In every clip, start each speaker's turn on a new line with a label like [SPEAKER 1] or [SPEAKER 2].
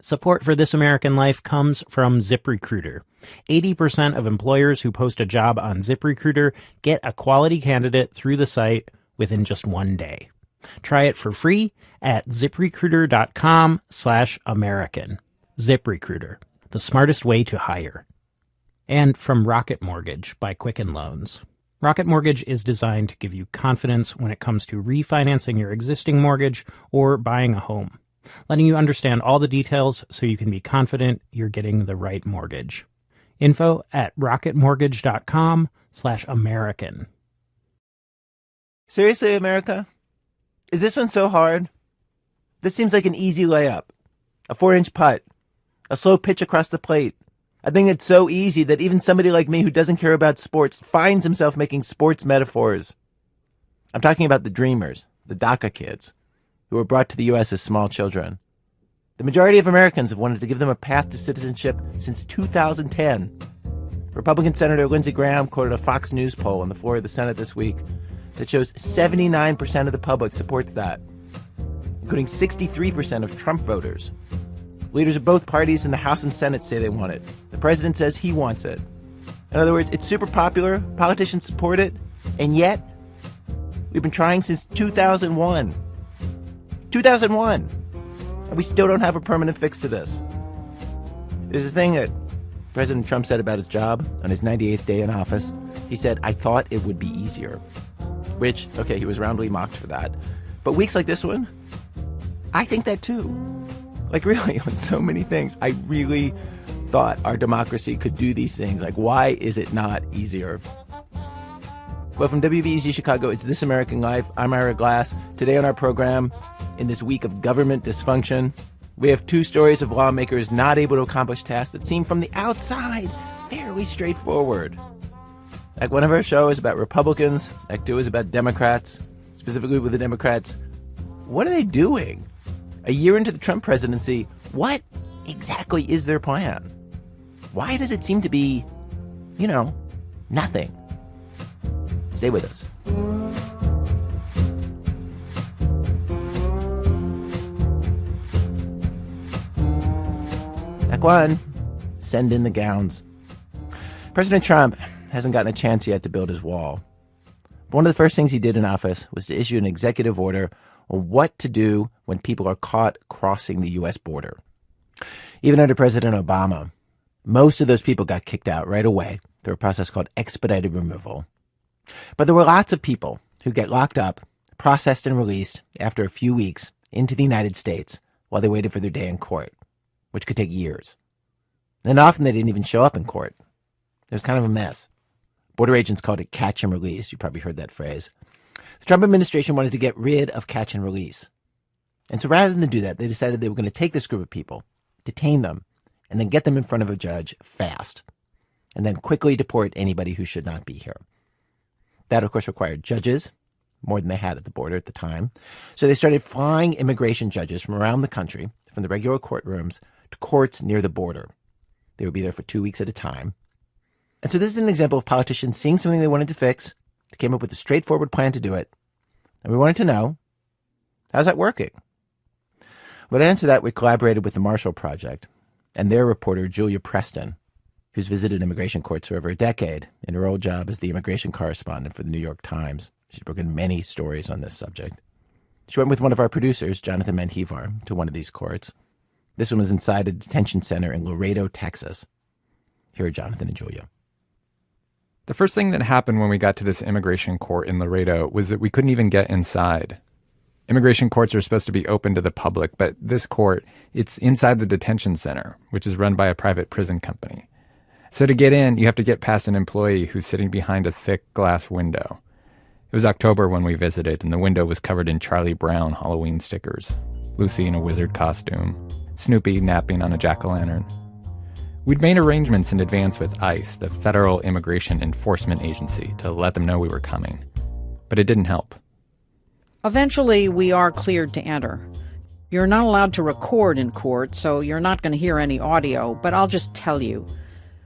[SPEAKER 1] Support for This American Life comes from ZipRecruiter. 80% of employers who post a job on ZipRecruiter get a quality candidate through the site within just one day. Try it for free at ziprecruiter.com/American. ZipRecruiter, the smartest way to hire. And from Rocket Mortgage by Quicken Loans. Rocket Mortgage is designed to give you confidence when it comes to refinancing your existing mortgage or buying a home, letting you understand all the details so you can be confident you're getting the right mortgage. Info at rocketmortgage.com/American.
[SPEAKER 2] Seriously, America? Is this one so hard? This seems like an easy layup. A 4-inch putt. A slow pitch across the plate. A thing that's so easy that even somebody like me who doesn't care about sports finds himself making sports metaphors. I'm talking about the Dreamers, the DACA kids, who were brought to the U.S. as small children. The majority of Americans have wanted to give them a path to citizenship since 2010. Republican Senator Lindsey Graham quoted a Fox News poll on the floor of the Senate this week that shows 79% of the public supports that, including 63% of Trump voters. Leaders of both parties in the House and Senate say they want it. The president says he wants it. In other words, it's super popular, politicians support it, and yet we've been trying since 2001. 2001! And we still don't have a permanent fix to this. There's this thing that President Trump said about his job on his 98th day in office. He said, "I thought it would be easier." Which, okay, he was roundly mocked for that. But weeks like this one, I think that too. Like really, on so many things, I really thought our democracy could do these things. Like, why is it not easier? Well, from WBEZ Chicago, it's This American Life. I'm Ira Glass. Today on our program, in this week of government dysfunction, we have two stories of lawmakers not able to accomplish tasks that seem from the outside fairly straightforward. Act one of our show is about Republicans. Act two is about Democrats. Specifically with the Democrats, what are they doing? A year into the Trump presidency, what exactly is their plan? Why does it seem to be, nothing? Stay with us. Act one, send in the gowns. President Trump hasn't gotten a chance yet to build his wall. But one of the first things he did in office was to issue an executive order on what to do when people are caught crossing the U.S. border. Even under President Obama, most of those people got kicked out right away through a process called expedited removal. But there were lots of people who get locked up, processed and released after a few weeks into the United States while they waited for their day in court, which could take years. And often they didn't even show up in court. It was kind of a mess. Border agents called it catch and release. You probably heard that phrase. The Trump administration wanted to get rid of catch and release. And so rather than do that, they decided they were going to take this group of people, detain them, and then get them in front of a judge fast, and then quickly deport anybody who should not be here. That, of course, required judges, more than they had at the border at the time. So they started flying immigration judges from around the country, from the regular courtrooms, to courts near the border. They would be there for 2 weeks at a time. And so this is an example of politicians seeing something they wanted to fix. They came up with a straightforward plan to do it. And we wanted to know, how's that working? Well, to answer that, we collaborated with the Marshall Project and their reporter, Julia Preston, who's visited immigration courts for over a decade in her old job as the immigration correspondent for the New York Times. She's broken many stories on this subject. She went with one of our producers, Jonathan Menjivar, to one of these courts. This one was inside a detention center in Laredo, Texas. Here are Jonathan and Julia.
[SPEAKER 3] The first thing that happened when we got to this immigration court in Laredo was that we couldn't even get inside. Immigration courts are supposed to be open to the public, but this court, it's inside the detention center, which is run by a private prison company. So to get in, you have to get past an employee who's sitting behind a thick glass window. It was October when we visited, and the window was covered in Charlie Brown Halloween stickers. Lucy in a wizard costume. Snoopy napping on a jack-o'-lantern. We'd made arrangements in advance with ICE, the Federal Immigration Enforcement Agency, to let them know we were coming. But it didn't help.
[SPEAKER 4] Eventually, we are cleared to enter. You're not allowed to record in court, so you're not going to hear any audio, but I'll just tell you.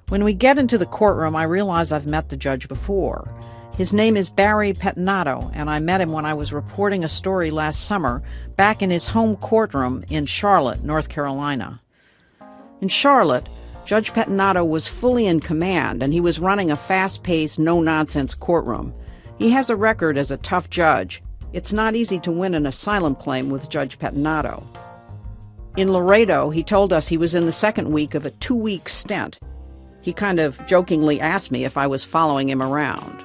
[SPEAKER 4] When we get into the courtroom, I realize I've met the judge before. His name is Barry Pettinato, and I met him when I was reporting a story last summer back in his home courtroom in Charlotte, North Carolina. In Charlotte, Judge Pettinato was fully in command, and he was running a fast-paced, no-nonsense courtroom. He has a record as a tough judge. It's not easy to win an asylum claim with Judge Pettinato. In Laredo, he told us he was in the second week of a 2-week stint. He kind of jokingly asked me if I was following him around.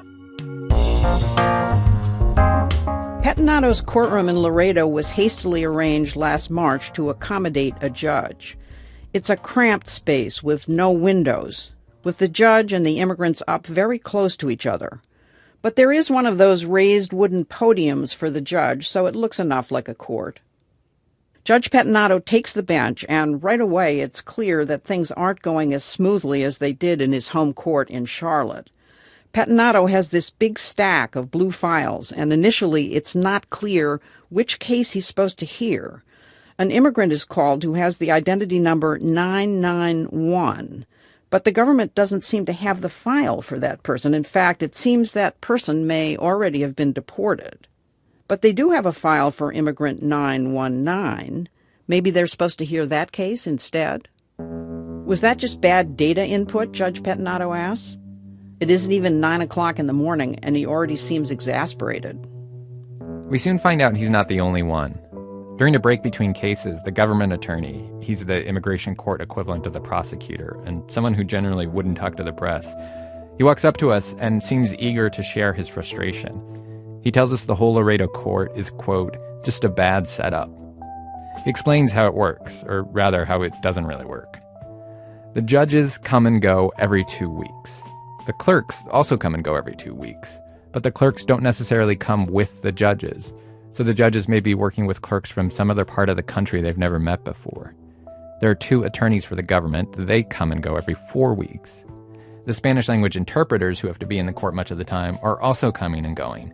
[SPEAKER 4] Pettinato's courtroom in Laredo was hastily arranged last March to accommodate a judge. It's a cramped space with no windows, with the judge and the immigrants up very close to each other. But there is one of those raised wooden podiums for the judge, so it looks enough like a court. Judge Pettinato takes the bench, and right away it's clear that things aren't going as smoothly as they did in his home court in Charlotte. Pettinato has this big stack of blue files, and initially it's not clear which case he's supposed to hear. An immigrant is called who has the identity number 991, but the government doesn't seem to have the file for that person. In fact, it seems that person may already have been deported. But they do have a file for immigrant 919. Maybe they're supposed to hear that case instead? Was that just bad data input, Judge Pettinato asks? It isn't even 9 o'clock in the morning, and he already seems exasperated.
[SPEAKER 3] We soon find out he's not the only one. During the break between cases, the government attorney, he's the immigration court equivalent of the prosecutor, and someone who generally wouldn't talk to the press, he walks up to us and seems eager to share his frustration. He tells us the whole Laredo court is, quote, just a bad setup. He explains how it works, or rather how it doesn't really work. The judges come and go every 2 weeks. The clerks also come and go every 2 weeks, but the clerks don't necessarily come with the judges, so the judges may be working with clerks from some other part of the country they've never met before. There are 2 attorneys for the government. They come and go every 4 weeks. The Spanish-language interpreters, who have to be in the court much of the time, are also coming and going.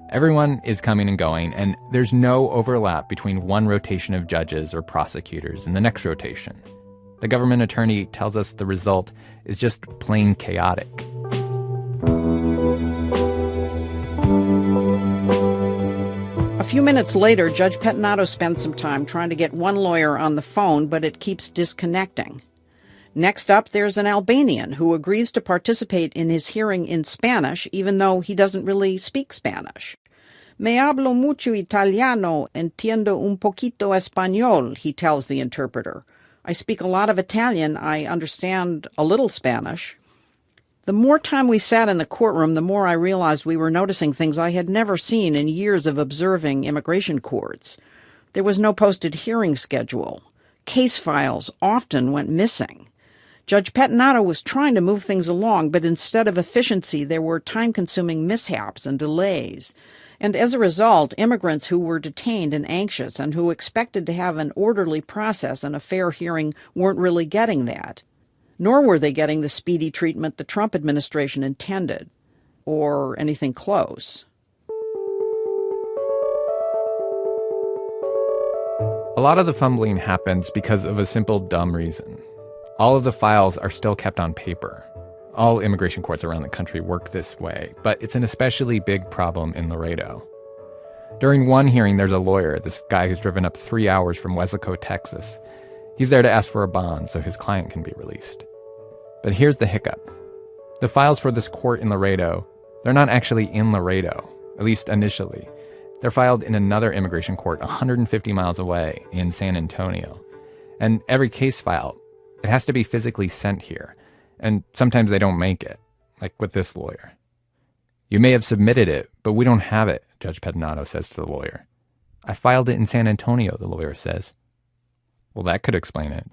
[SPEAKER 3] Everyone is coming and going, and there's no overlap between one rotation of judges or prosecutors and the next rotation. The government attorney tells us the result is just plain chaotic.
[SPEAKER 4] A few minutes later, Judge Pettinato spends some time trying to get one lawyer on the phone, but it keeps disconnecting. Next up, there's an Albanian who agrees to participate in his hearing in Spanish, even though he doesn't really speak Spanish. Me hablo mucho italiano, entiendo un poquito español, he tells the interpreter. I speak a lot of Italian, I understand a little Spanish. The more time we sat in the courtroom, the more I realized we were noticing things I had never seen in years of observing immigration courts. There was no posted hearing schedule. Case files often went missing. Judge Pettinato was trying to move things along, but instead of efficiency, there were time-consuming mishaps and delays. And as a result, immigrants who were detained and anxious and who expected to have an orderly process and a fair hearing weren't really getting that. Nor were they getting the speedy treatment the Trump administration intended, or anything close.
[SPEAKER 3] A lot of the fumbling happens because of a simple, dumb reason. All of the files are still kept on paper. All immigration courts around the country work this way, but it's an especially big problem in Laredo. During one hearing, there's a lawyer, this guy who's driven up 3 hours from Weslaco, Texas. He's there to ask for a bond so his client can be released. But here's the hiccup. The files for this court in Laredo, they're not actually in Laredo, at least initially. They're filed in another immigration court 150 miles away in San Antonio. And every case file, it has to be physically sent here. And sometimes they don't make it, like with this lawyer. You may have submitted it, but we don't have it, Judge Pettinato says to the lawyer. I filed it in San Antonio, the lawyer says. Well, that could explain it.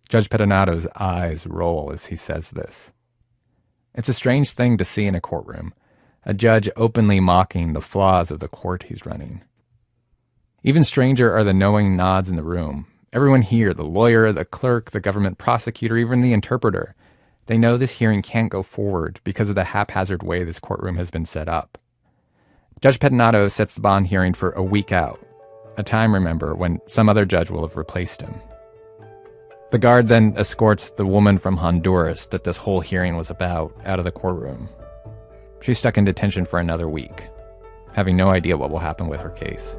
[SPEAKER 3] Judge Pettinato's eyes roll as he says this. It's a strange thing to see in a courtroom, a judge openly mocking the flaws of the court he's running. Even stranger are the knowing nods in the room. Everyone here, the lawyer, the clerk, the government prosecutor, even the interpreter, they know this hearing can't go forward because of the haphazard way this courtroom has been set up. Judge Pettinato sets the bond hearing for a week out, a time, remember, when some other judge will have replaced him. The guard then escorts the woman from Honduras that this whole hearing was about out of the courtroom. She's stuck in detention for another week, having no idea what will happen with her case.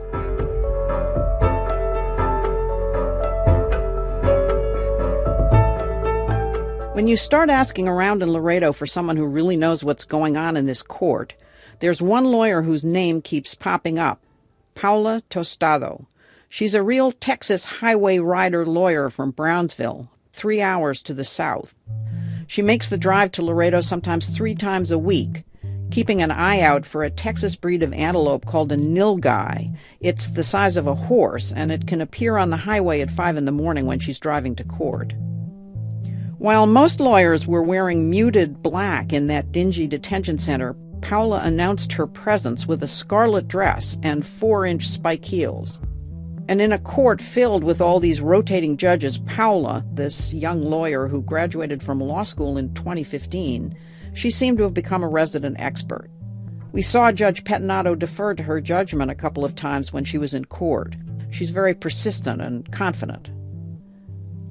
[SPEAKER 4] When you start asking around in Laredo for someone who really knows what's going on in this court, there's one lawyer whose name keeps popping up, Paula Tostado. She's a real Texas highway rider lawyer from Brownsville, 3 hours to the south. She makes the drive to Laredo sometimes 3 times a week, keeping an eye out for a Texas breed of antelope called a nilgai. It's the size of a horse, and it can appear on the highway at 5 in the morning when she's driving to court. While most lawyers were wearing muted black in that dingy detention center, Paula announced her presence with a scarlet dress and 4-inch spike heels. And in a court filled with all these rotating judges, Paula, this young lawyer who graduated from law school in 2015, she seemed to have become a resident expert. We saw Judge Pettinato defer to her judgment a couple of times when she was in court. She's very persistent and confident.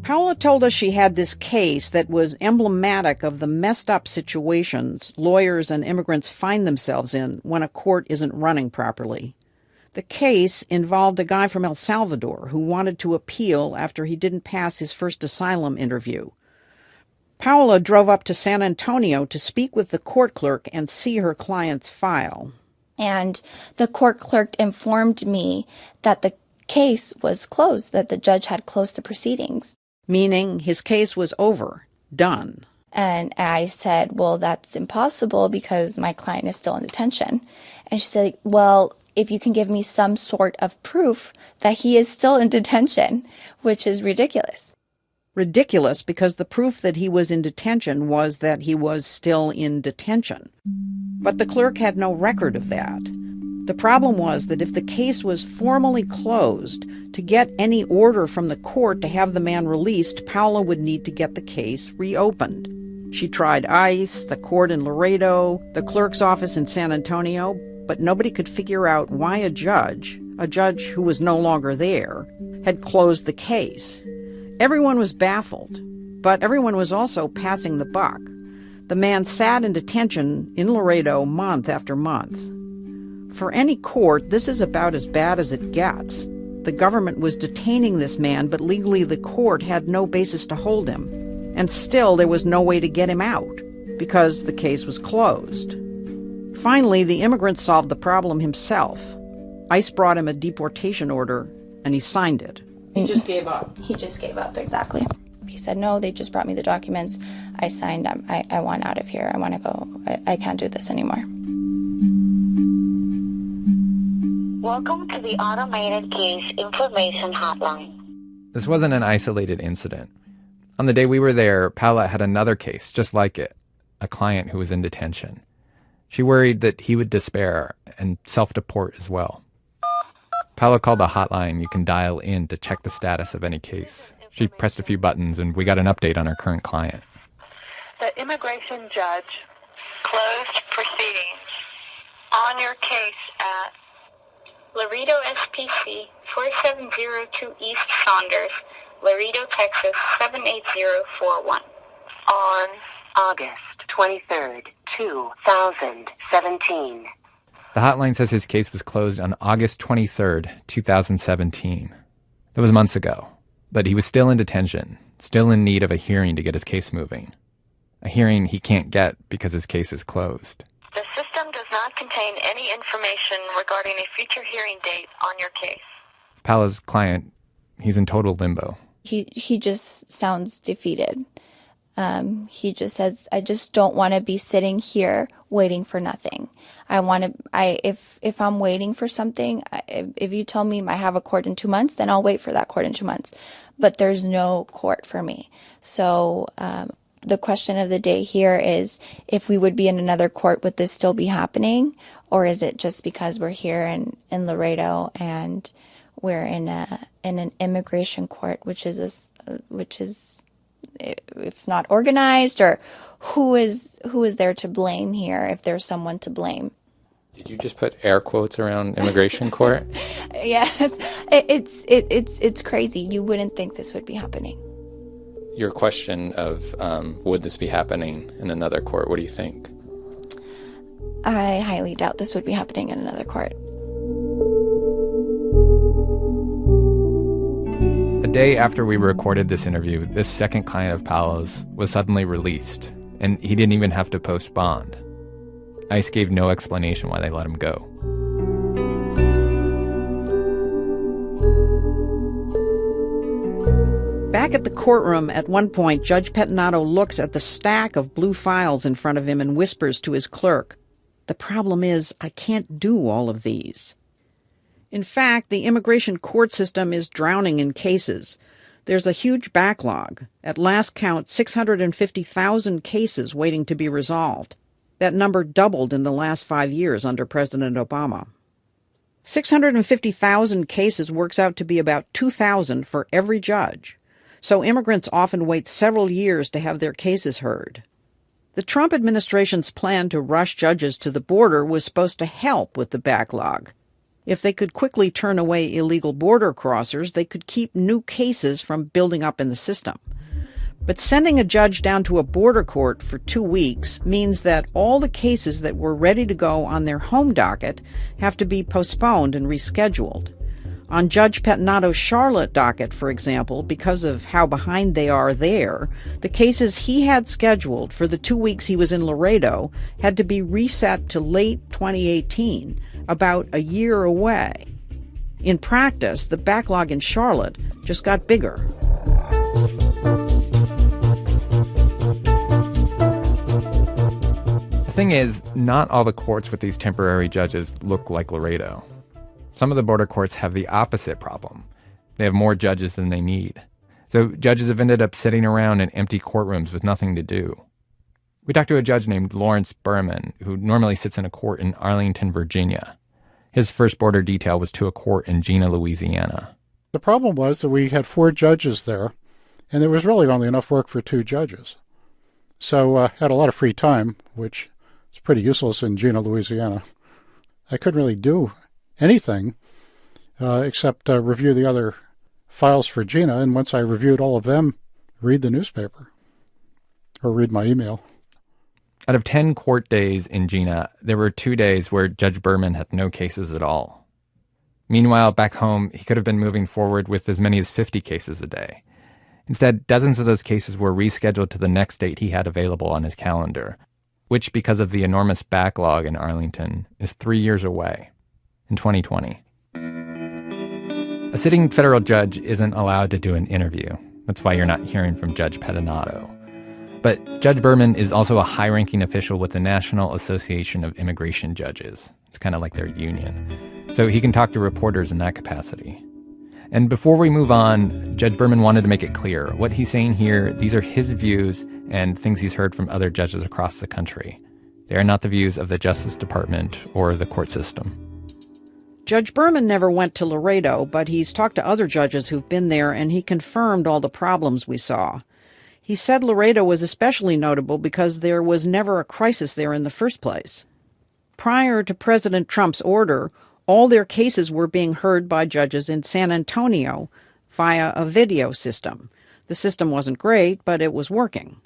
[SPEAKER 4] Paula told us she had this case that was emblematic of the messed up situations lawyers and immigrants find themselves in when a court isn't running properly. The case involved a guy from El Salvador who wanted to appeal after he didn't pass his first asylum interview. Paula drove up to San Antonio to speak with the court clerk and see her client's file.
[SPEAKER 5] And the court clerk informed me that the case was closed, that the judge had closed the proceedings.
[SPEAKER 4] Meaning his case was over, done.
[SPEAKER 5] And I said, well, that's impossible because my client is still in detention. And she said, well, if you can give me some sort of proof that he is still in detention, which is ridiculous.
[SPEAKER 4] Ridiculous because the proof that he was in detention was that he was still in detention. But the clerk had no record of that. The problem was that if the case was formally closed, to get any order from the court to have the man released, Paula would need to get the case reopened. She tried ICE, the court in Laredo, the clerk's office in San Antonio, but nobody could figure out why a judge who was no longer there, had closed the case. Everyone was baffled, but everyone was also passing the buck. The man sat in detention in Laredo month after month. For any court, this is about as bad as it gets. The government was detaining this man, but legally the court had no basis to hold him. And still there was no way to get him out, because the case was closed. Finally, the immigrant solved the problem himself. ICE brought him a deportation order, and he signed it. He just gave up.
[SPEAKER 5] He just gave up, exactly. He said, no, they just brought me the documents. I signed. I want out of here. I want to go. I can't do this anymore.
[SPEAKER 6] Welcome to the Automated Case Information Hotline.
[SPEAKER 3] This wasn't an isolated incident. On the day we were there, Paula had another case just like it, a client who was in detention. She worried that he would despair and self-deport as well. Paula called the hotline you can dial in to check the status of any case. She pressed a few buttons and we got an update on her current client.
[SPEAKER 6] The immigration judge closed proceedings on your case at Laredo SPC 4702 East Saunders, Laredo, Texas 78041.
[SPEAKER 7] On August 23rd, 2017.
[SPEAKER 3] The hotline says his case was closed on August 23rd, 2017. That was months ago, but he was still in detention, still in need of a hearing to get his case moving. A hearing he can't get because his case is closed.
[SPEAKER 6] The system does not contain any information regarding a future hearing date on your case.
[SPEAKER 3] Paula's client, he's in total limbo.
[SPEAKER 5] He just sounds defeated. He just says, I just don't want to be sitting here waiting for nothing. If I'm waiting for something, if you tell me I have a court in 2 months, then I'll wait for that court in 2 months. But there's no court for me. So, the question of the day here is if we would be in another court, would this still be happening? Or is it just because we're here in Laredo and we're in an immigration court, which is it's not organized, or who is there to blame here if there's someone to blame?
[SPEAKER 3] Did you just put air quotes around immigration court?
[SPEAKER 5] Yes, it's crazy. You wouldn't think this would be happening.
[SPEAKER 3] Your question of would this be happening in another court, what do you think?
[SPEAKER 5] I highly doubt this would be happening in another court.
[SPEAKER 3] A A day after we recorded this interview, this second client of Paolo's was suddenly released, and he didn't even have to post bond. ICE gave no explanation why they let him go.
[SPEAKER 4] Back at the courtroom, at one point, Judge Pettinato looks at the stack of blue files in front of him and whispers to his clerk, "The problem is, I can't do all of these." In fact, the immigration court system is drowning in cases. There's a huge backlog. At last count, 650,000 cases waiting to be resolved. That number doubled in the last 5 years under President Obama. 650,000 cases works out to be about 2,000 for every judge. So immigrants often wait several years to have their cases heard. The Trump administration's plan to rush judges to the border was supposed to help with the backlog. If they could quickly turn away illegal border crossers, they could keep new cases from building up in the system. But sending a judge down to a border court for 2 weeks means that all the cases that were ready to go on their home docket have to be postponed and rescheduled. On Judge Pettinato's Charlotte docket, for example, because of how behind they are there, the cases he had scheduled for the 2 weeks he was in Laredo had to be reset to late 2018, about a year away. In practice, the backlog in Charlotte just got bigger.
[SPEAKER 3] The thing is, not all the courts with these temporary judges look like Laredo. Some of the border courts have the opposite problem. They have more judges than they need. So judges have ended up sitting around in empty courtrooms with nothing to do. We talked to a judge named Lawrence Berman, who normally sits in a court in Arlington, Virginia. His first border detail was to a court in Jena, Louisiana.
[SPEAKER 8] The problem was that we had 4 judges there, and there was really only enough work for 2 judges. So I had a lot of free time, which is pretty useless in Jena, Louisiana. I couldn't really do anything except review the other files for Jena, and once I reviewed all of them, read the newspaper or read my email.
[SPEAKER 3] Out of 10 court days in Jena, there were 2 days where Judge Berman had no cases at all. Meanwhile, back home, he could have been moving forward with as many as 50 cases a day. Instead, dozens of those cases were rescheduled to the next date he had available on his calendar, which, because of the enormous backlog in Arlington, is 3 years away, in 2020. A sitting federal judge isn't allowed to do an interview. That's why you're not hearing from Judge Pettinato. But Judge Berman is also a high-ranking official with the National Association of Immigration Judges. It's kind of like their union. So he can talk to reporters in that capacity. And before we move on, Judge Berman wanted to make it clear. What he's saying here, these are his views and things he's heard from other judges across the country. They are not the views of the Justice Department or the court system.
[SPEAKER 4] Judge Berman never went to Laredo, but he's talked to other judges who've been there, and he confirmed all the problems we saw. He said Laredo was especially notable because there was never a crisis there in the first place. Prior to President Trump's order, all their cases were being heard by judges in San Antonio via a video system. The system wasn't great, but it was working.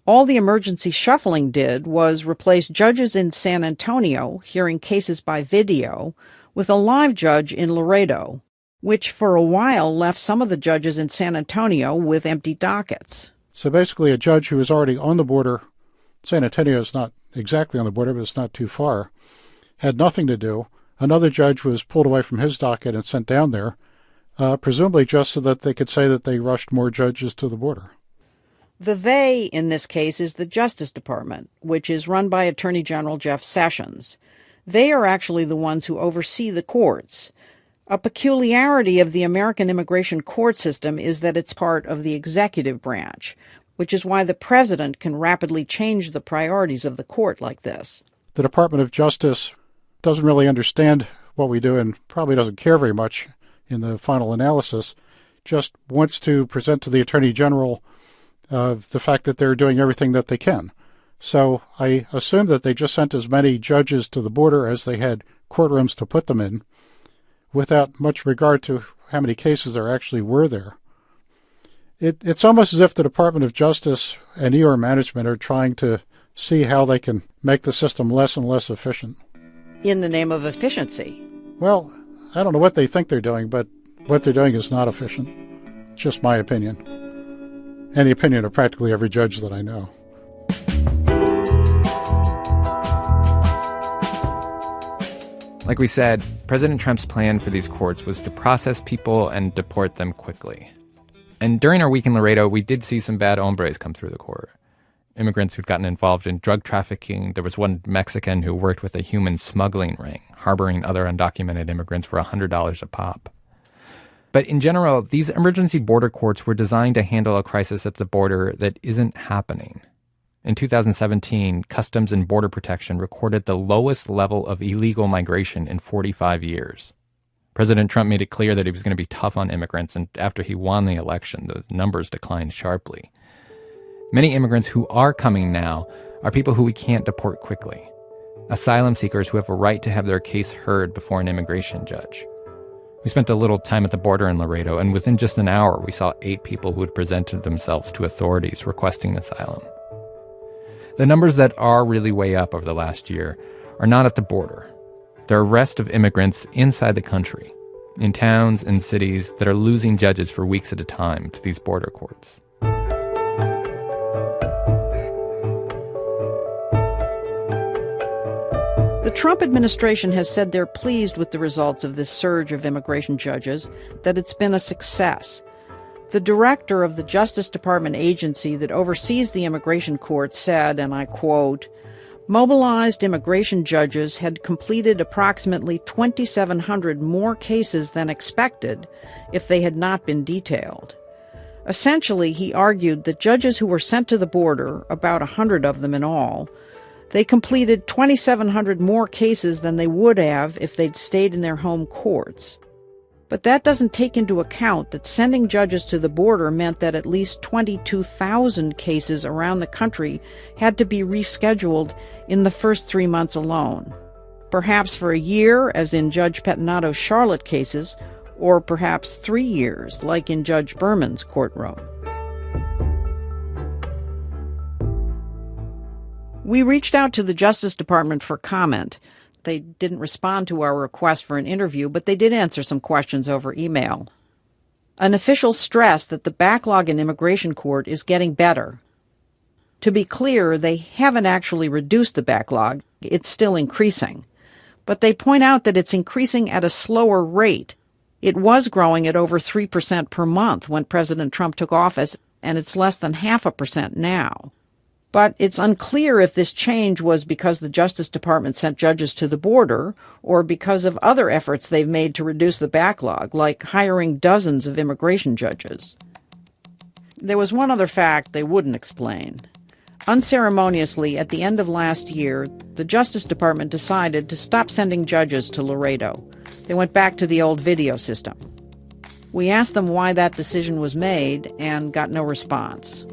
[SPEAKER 4] All the emergency shuffling did was replace judges in San Antonio hearing cases by video with a live judge in Laredo, which for a while left some of the judges in San Antonio with empty dockets.
[SPEAKER 8] So basically a judge who was already on the border, San Antonio is not exactly on the border, but it's not too far, had nothing to do. Another judge was pulled away from his docket and sent down there, presumably just so that they could say that they rushed more judges to the border.
[SPEAKER 4] The they in this case is the Justice Department, which is run by Attorney General Jeff Sessions. They are actually the ones who oversee the courts. A peculiarity of the American immigration court system is that it's part of the executive branch, which is why the president can rapidly change the priorities of the court like this.
[SPEAKER 8] The Department of Justice doesn't really understand what we do and probably doesn't care very much in the final analysis, just wants to present to the Attorney General the fact that they're doing everything that they can. So I assume that they just sent as many judges to the border as they had courtrooms to put them in, without much regard to how many cases there actually were there. It's almost as if the Department of Justice and ER management are trying to see how they can make the system less and less efficient.
[SPEAKER 4] In the name of efficiency.
[SPEAKER 8] Well, I don't know what they think they're doing, but what they're doing is not efficient. It's just my opinion, and the opinion of practically every judge that I know.
[SPEAKER 3] Like we said, President Trump's plan for these courts was to process people and deport them quickly. And during our week in Laredo, we did see some bad hombres come through the court. Immigrants who'd gotten involved in drug trafficking. There was one Mexican who worked with a human smuggling ring, harboring other undocumented immigrants for $100 a pop. But in general, these emergency border courts were designed to handle a crisis at the border that isn't happening. In 2017, Customs and Border Protection recorded the lowest level of illegal migration in 45 years. President Trump made it clear that he was going to be tough on immigrants, and after he won the election, the numbers declined sharply. Many immigrants who are coming now are people who we can't deport quickly. Asylum seekers who have a right to have their case heard before an immigration judge. We spent a little time at the border in Laredo, and within just an hour, we saw 8 people who had presented themselves to authorities requesting asylum. The numbers that are really way up over the last year are not at the border. They're arrests of immigrants inside the country, in towns and cities that are losing judges for weeks at a time to these border courts.
[SPEAKER 4] The Trump administration has said they're pleased with the results of this surge of immigration judges, that it's been a success. The director of the Justice Department agency that oversees the immigration court said, and I quote, "Mobilized immigration judges had completed approximately 2,700 more cases than expected if they had not been detailed." Essentially, he argued that judges who were sent to the border, about 100 of them in all, they completed 2,700 more cases than they would have if they'd stayed in their home courts. But that doesn't take into account that sending judges to the border meant that at least 22,000 cases around the country had to be rescheduled in the first 3 months alone. Perhaps for a year, as in Judge Pettinato's Charlotte cases, or perhaps 3 years, like in Judge Berman's courtroom. We reached out to the Justice Department for comment. They didn't respond to our request for an interview, but they did answer some questions over email. An official stressed that the backlog in immigration court is getting better. To be clear, they haven't actually reduced the backlog. It's still increasing. But they point out that it's increasing at a slower rate. It was growing at over 3% per month when President Trump took office, and it's less than 0.5% now. But it's unclear if this change was because the Justice Department sent judges to the border or because of other efforts they've made to reduce the backlog, like hiring dozens of immigration judges. There was one other fact they wouldn't explain. Unceremoniously, at the end of last year, the Justice Department decided to stop sending judges to Laredo. They went back to the old video system. We asked them why that decision was made and got no response.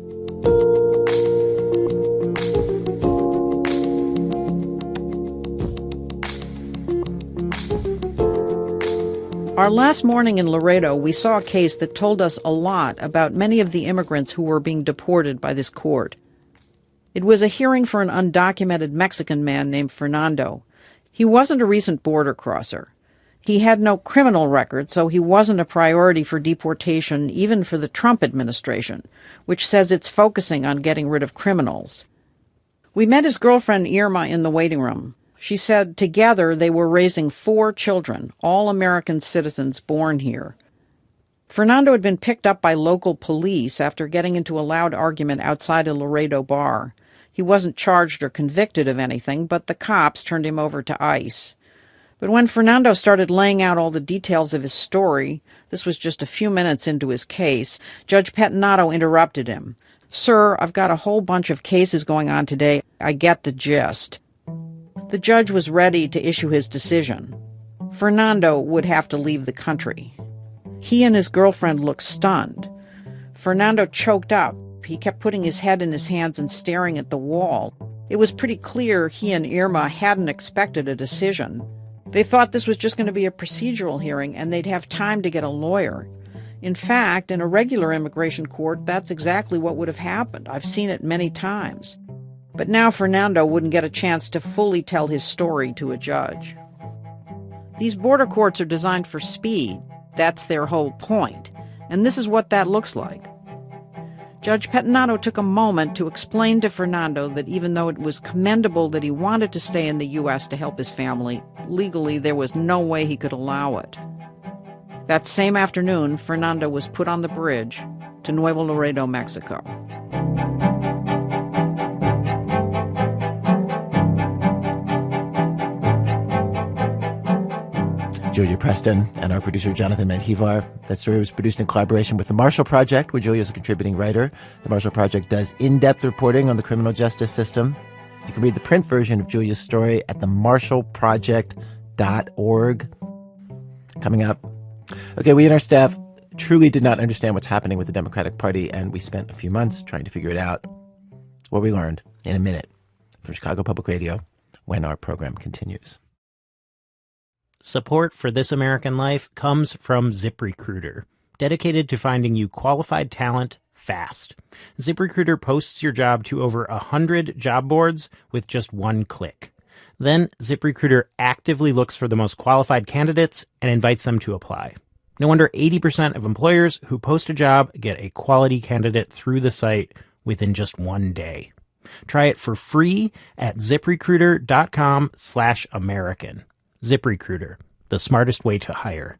[SPEAKER 4] Our last morning in Laredo, we saw a case that told us a lot about many of the immigrants who were being deported by this court. It was a hearing for an undocumented Mexican man named Fernando. He wasn't a recent border crosser. He had no criminal record, so he wasn't a priority for deportation even for the Trump administration, which says it's focusing on getting rid of criminals. We met his girlfriend Irma in the waiting room. She said together they were raising 4 children, all American citizens born here. Fernando had been picked up by local police after getting into a loud argument outside a Laredo bar. He wasn't charged or convicted of anything, but the cops turned him over to ICE. But when Fernando started laying out all the details of his story, this was just a few minutes into his case, Judge Pettinato interrupted him. "Sir, I've got a whole bunch of cases going on today. I get the gist." The judge was ready to issue his decision. Fernando would have to leave the country. He and his girlfriend looked stunned. Fernando choked up. He kept putting his head in his hands and staring at the wall. It was pretty clear he and Irma hadn't expected a decision. They thought this was just going to be a procedural hearing and they'd have time to get a lawyer. In fact, in a regular immigration court, that's exactly what would have happened. I've seen it many times. But now Fernando wouldn't get a chance to fully tell his story to a judge. These border courts are designed for speed. That's their whole point. And this is what that looks like. Judge Pettinato took a moment to explain to Fernando that even though it was commendable that he wanted to stay in the U.S. to help his family, legally there was no way he could allow it. That same afternoon, Fernando was put on the bridge to Nuevo Laredo, Mexico.
[SPEAKER 2] Julia Preston and our producer, Jonathan Menjivar. That story was produced in collaboration with the Marshall Project, where Julia is a contributing writer. The Marshall Project does in-depth reporting on the criminal justice system. You can read the print version of Julia's story at themarshallproject.org. Coming up. Okay, we and our staff truly did not understand what's happening with the Democratic Party, and we spent a few months trying to figure it out. What we learned in a minute from Chicago Public Radio when our program continues.
[SPEAKER 1] Support for This American Life comes from ZipRecruiter, dedicated to finding you qualified talent fast. ZipRecruiter posts your job to over 100 job boards with just one click. Then ZipRecruiter actively looks for the most qualified candidates and invites them to apply. No wonder 80% of employers who post a job get a quality candidate through the site within just one day. Try it for free at ZipRecruiter.com/American. ZipRecruiter, the smartest way to hire.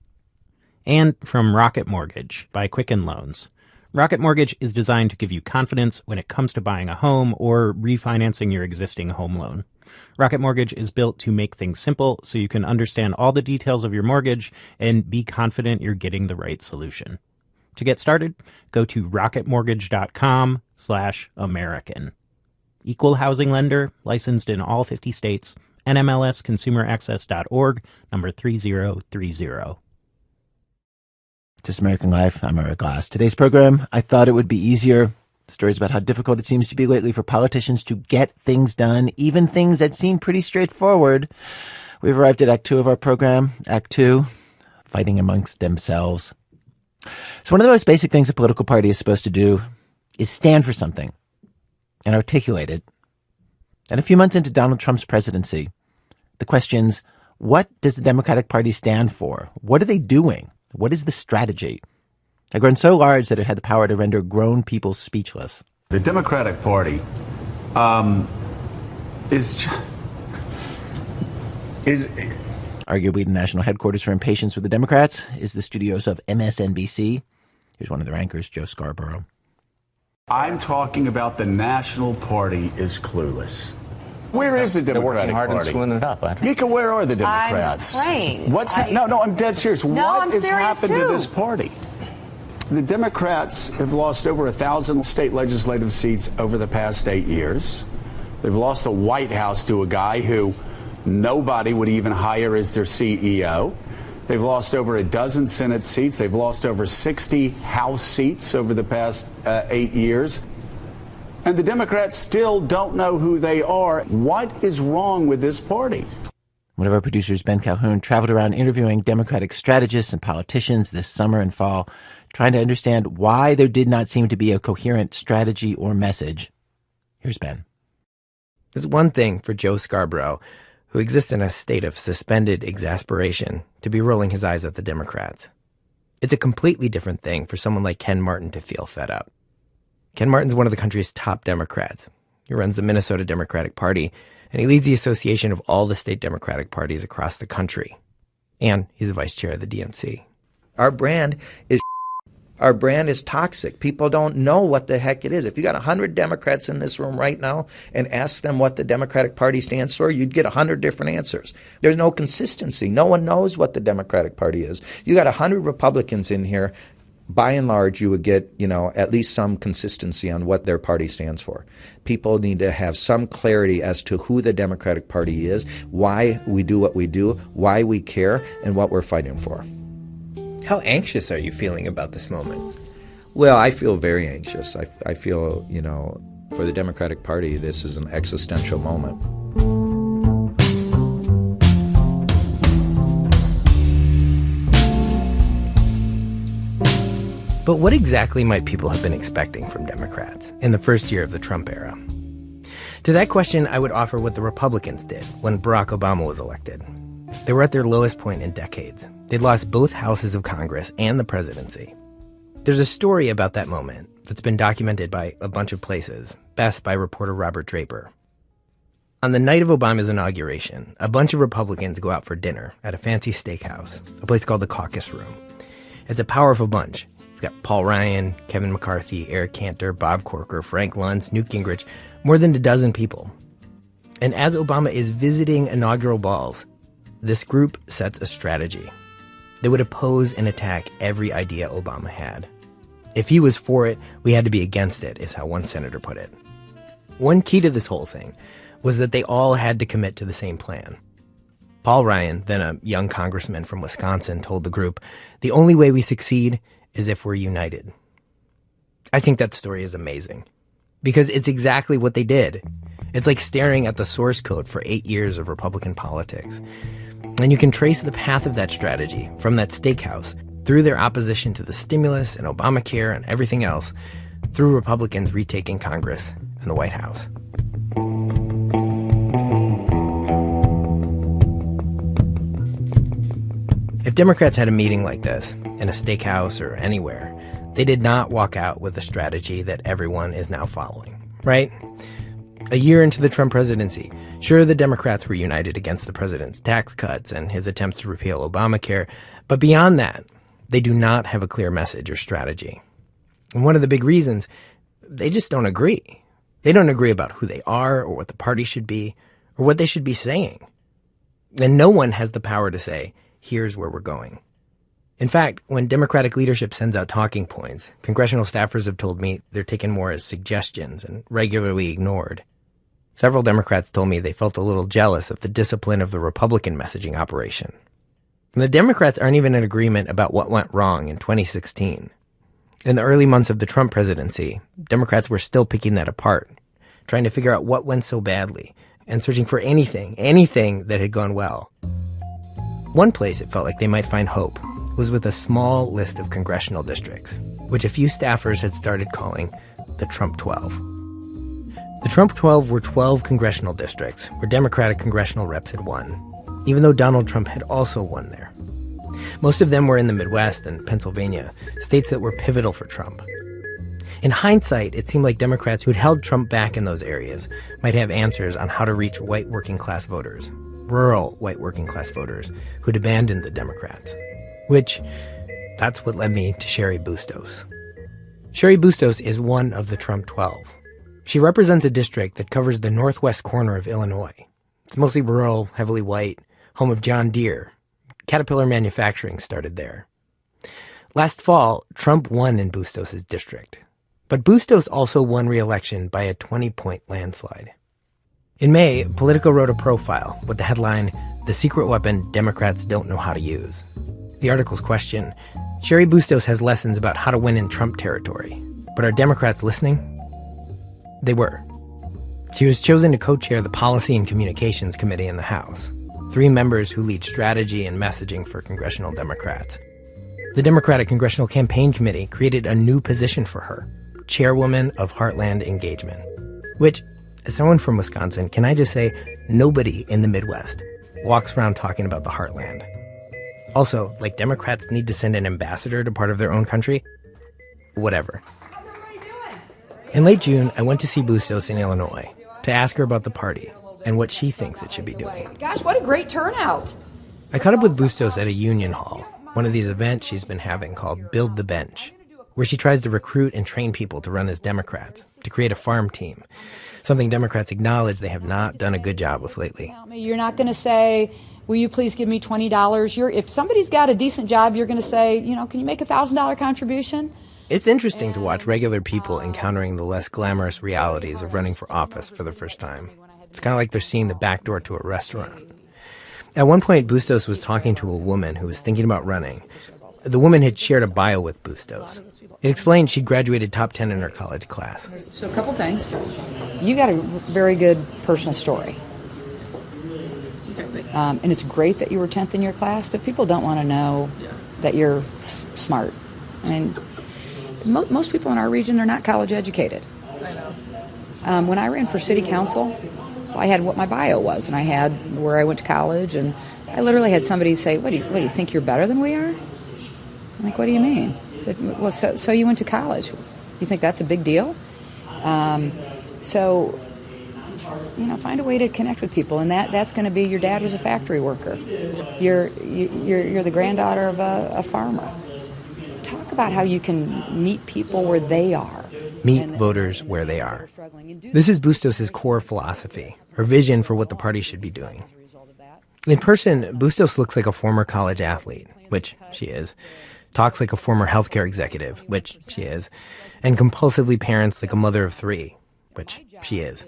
[SPEAKER 1] And from Rocket Mortgage by Quicken Loans. Rocket Mortgage is designed to give you confidence when it comes to buying a home or refinancing your existing home loan. Rocket Mortgage is built to make things simple so you can understand all the details of your mortgage and be confident you're getting the right solution. To get started, go to rocketmortgage.com/American. Equal housing lender, licensed in all 50 states. NMLSconsumeraccess.org, number 3030.
[SPEAKER 2] This American Life, I'm Eric Glass. Today's program, I thought it would be easier. Stories about how difficult it seems to be lately for politicians to get things done, even things that seem pretty straightforward. We've arrived at Act 2 of our program. Act 2, fighting amongst themselves. So one of the most basic things a political party is supposed to do is stand for something and articulate it. And a few months into Donald Trump's presidency, the questions, what does the Democratic Party stand for? What are they doing? What is the strategy? Have grown so large that it had the power to render grown people speechless.
[SPEAKER 9] The Democratic Party is
[SPEAKER 2] arguably the national headquarters for impatience with the Democrats is the studios of MSNBC. Here's one of their anchors, Joe Scarborough.
[SPEAKER 9] I'm talking about the National Party is clueless. Where is the Democratic Party?
[SPEAKER 10] They're working hard and screwing it up.
[SPEAKER 9] Mika, where are the Democrats?
[SPEAKER 10] I'm afraid.
[SPEAKER 9] No, I'm dead serious. What has happened to this party? The Democrats have lost over 1,000 state legislative seats over the past 8 years. They've lost the White House to a guy who nobody would even hire as their CEO. They've lost over a dozen Senate seats. They've lost over 60 House seats over the past 8 years. And the Democrats still don't know who they are. What is wrong with this party?
[SPEAKER 2] One of our producers, Ben Calhoun, traveled around interviewing Democratic strategists and politicians this summer and fall, trying to understand why there did not seem to be a coherent strategy or message. Here's Ben.
[SPEAKER 11] It's one thing for Joe Scarborough, who exists in a state of suspended exasperation, to be rolling his eyes at the Democrats. It's a completely different thing for someone like Ken Martin to feel fed up. Ken Martin's one of the country's top Democrats. He runs the Minnesota Democratic Party, and he leads the association of all the state Democratic parties across the country. And he's the vice chair of the DNC.
[SPEAKER 12] Our brand is toxic. People don't know what the heck it is. If you got 100 Democrats in this room right now and ask them what the Democratic Party stands for, you'd get 100 different answers. There's no consistency. No one knows what the Democratic Party is. You got 100 Republicans in here. By and large, you would get, at least some consistency on what their party stands for. People need to have some clarity as to who the Democratic Party is, why we do what we do, why we care, and what we're fighting for.
[SPEAKER 11] How anxious are you feeling about this moment?
[SPEAKER 12] Well, I feel very anxious. I feel, for the Democratic Party, this is an existential moment.
[SPEAKER 11] But what exactly might people have been expecting from Democrats in the first year of the Trump era? To that question, I would offer what the Republicans did when Barack Obama was elected. They were at their lowest point in decades. They'd lost both houses of Congress and the presidency. There's a story about that moment that's been documented by a bunch of places, best by reporter Robert Draper. On the night of Obama's inauguration, a bunch of Republicans go out for dinner at a fancy steakhouse, a place called the Caucus Room. It's a powerful bunch. You've got Paul Ryan, Kevin McCarthy, Eric Cantor, Bob Corker, Frank Luntz, Newt Gingrich, more than a dozen people. And as Obama is visiting inaugural balls, this group sets a strategy. They would oppose and attack every idea Obama had. If he was for it, we had to be against it, is how one senator put it. One key to this whole thing was that they all had to commit to the same plan. Paul Ryan, then a young congressman from Wisconsin, told the group, "The only way we succeed is if we're united." I think that story is amazing because it's exactly what they did. It's like staring at the source code for 8 years of Republican politics. And you can trace the path of that strategy from that steakhouse through their opposition to the stimulus and Obamacare and everything else, through Republicans retaking Congress and the White House. If Democrats had a meeting like this, in a steakhouse or anywhere, they did not walk out with a strategy that everyone is now following, right? A year into the Trump presidency, sure, the Democrats were united against the president's tax cuts and his attempts to repeal Obamacare, but beyond that, they do not have a clear message or strategy. And one of the big reasons, they just don't agree. They don't agree about who they are or what the party should be or what they should be saying. And no one has the power to say, here's where we're going. In fact, when Democratic leadership sends out talking points, congressional staffers have told me they're taken more as suggestions and regularly ignored. Several Democrats told me they felt a little jealous of the discipline of the Republican messaging operation. And the Democrats aren't even in agreement about what went wrong in 2016. In the early months of the Trump presidency, Democrats were still picking that apart, trying to figure out what went so badly and searching for anything that had gone well. One place it felt like they might find hope was with a small list of congressional districts, which a few staffers had started calling the Trump 12. The Trump 12 were 12 congressional districts where Democratic congressional reps had won, even though Donald Trump had also won there. Most of them were in the Midwest and Pennsylvania, states that were pivotal for Trump. In hindsight, it seemed like Democrats who had held Trump back in those areas might have answers on how to reach white working-class voters, rural white working-class voters who'd abandoned the Democrats. Which, that's what led me to Cheri Bustos. Cheri Bustos is one of the Trump 12. She represents a district that covers the northwest corner of Illinois. It's mostly rural, heavily white, home of John Deere. Caterpillar manufacturing started there. Last fall, Trump won in Bustos' district. But Bustos also won re-election by a 20-point landslide. In May, Politico wrote a profile with the headline, "The Secret Weapon Democrats Don't Know How to Use." The article's question, Cheri Bustos has lessons about how to win in Trump territory. But are Democrats listening? They were. She was chosen to co-chair the Policy and Communications Committee in the House, 3 members who lead strategy and messaging for congressional Democrats. The Democratic Congressional Campaign Committee created a new position for her, Chairwoman of Heartland Engagement, which, as someone from Wisconsin, can I just say, nobody in the Midwest walks around talking about the Heartland. Also, like Democrats need to send an ambassador to part of their own country? Whatever. In late June, I went to see Bustos in Illinois to ask her about the party and what she thinks it should be doing.
[SPEAKER 10] Gosh, what a great turnout.
[SPEAKER 11] I caught up with Bustos at a union hall, one of these events she's been having called Build the Bench, where she tries to recruit and train people to run as Democrats, to create a farm team, something Democrats acknowledge they have not done a good job with lately.
[SPEAKER 10] You're not going to say, will you please give me $20? If somebody's got a decent job, you're going to say, can you make a $1,000 contribution?
[SPEAKER 11] It's interesting to watch regular people encountering the less glamorous realities of running for office for the first time. It's kind of like they're seeing the back door to a restaurant. At one point, Bustos was talking to a woman who was thinking about running. The woman had shared a bio with Bustos. It explained she'd graduated top 10 in her college class.
[SPEAKER 10] So a couple things. You got a very good personal story. And it's great that you were 10th in your class, but people don't want to know that you're smart. I mean, most people in our region are not college educated. When I ran for city council, I had what my bio was, and I had where I went to college, and I literally had somebody say, what do you think you're better than we are? I'm like, what do you mean? said, well, so you went to college. You think that's a big deal? So, find a way to connect with people, and that's going to be your dad was a factory worker. You're the granddaughter of a farmer. Talk about how you can meet people where they are.
[SPEAKER 11] Meet voters where they are. This is Bustos' core philosophy, her vision for what the party should be doing. In person, Bustos looks like a former college athlete, which she is, talks like a former healthcare executive, which she is, and compulsively parents like a mother of three, which she is.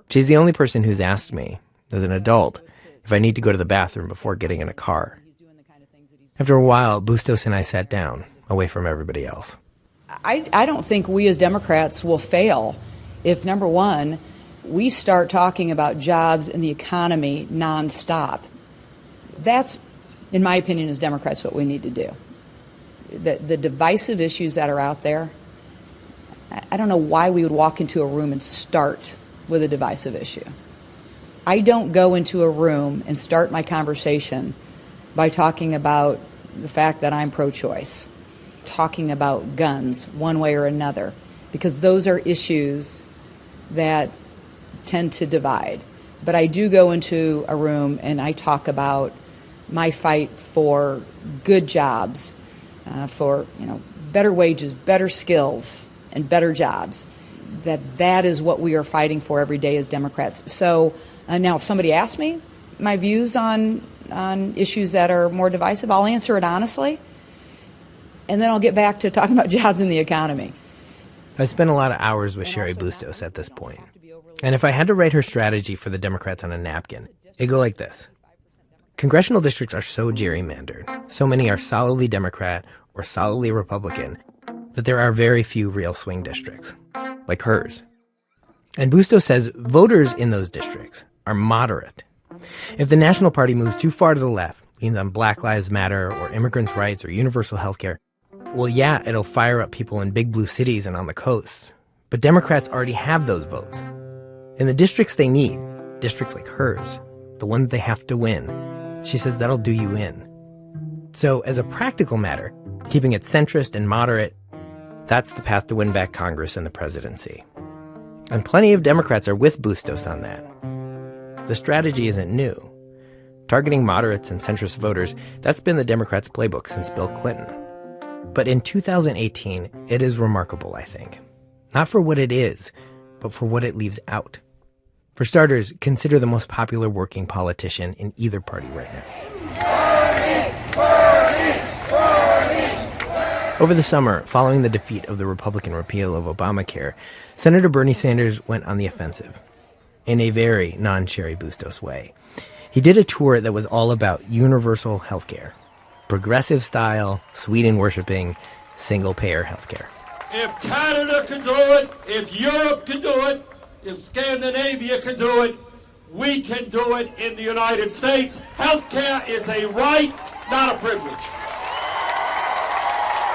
[SPEAKER 11] She's the only person who's asked me, as an adult, if I need to go to the bathroom before getting in a car. After a while, Bustos and I sat down, away from everybody else.
[SPEAKER 10] I don't think we as Democrats will fail if, number one, we start talking about jobs and the economy nonstop. That's, in my opinion, as Democrats, what we need to do. The divisive issues that are out there, I don't know why we would walk into a room and start with a divisive issue. I don't go into a room and start my conversation by talking about the fact that I'm pro-choice, talking about guns one way or another, because those are issues that tend to divide. But I do go into a room and I talk about my fight for good jobs, for better wages, better skills, and better jobs. That is what we are fighting for every day as Democrats. So now if somebody asks me my views on issues that are more divisive, I'll answer it honestly, and then I'll get back to talking about jobs and the economy.
[SPEAKER 11] I've spent a lot of hours with Cheri Bustos at this point. And if I had to write her strategy for the Democrats on a napkin, it'd go like this. Congressional districts are so gerrymandered, so many are solidly Democrat or solidly Republican, that there are very few real swing districts, like hers. And Bustos says voters in those districts are moderate. If the National Party moves too far to the left, leans on Black Lives Matter or immigrants' rights or universal health care, well, yeah, it'll fire up people in big blue cities and on the coasts. But Democrats already have those votes. In the districts they need, districts like hers, the one that they have to win, she says that'll do you in. So as a practical matter, keeping it centrist and moderate, that's the path to win back Congress and the presidency. And plenty of Democrats are with Bustos on that. The strategy isn't new. Targeting moderates and centrist voters, that's been the Democrats' playbook since Bill Clinton. But in 2018, it is remarkable, I think. Not for what it is, but for what it leaves out. For starters, consider the most popular working politician in either party right now. Over the summer, following the defeat of the Republican repeal of Obamacare, Senator Bernie Sanders went on the offensive, in a very non-Cheri Bustos way. He did a tour that was all about universal health care, progressive style, Sweden-worshipping, single-payer health care.
[SPEAKER 13] If Canada can do it, if Europe can do it, if Scandinavia can do it, we can do it in the United States. Health care is a right, not a privilege.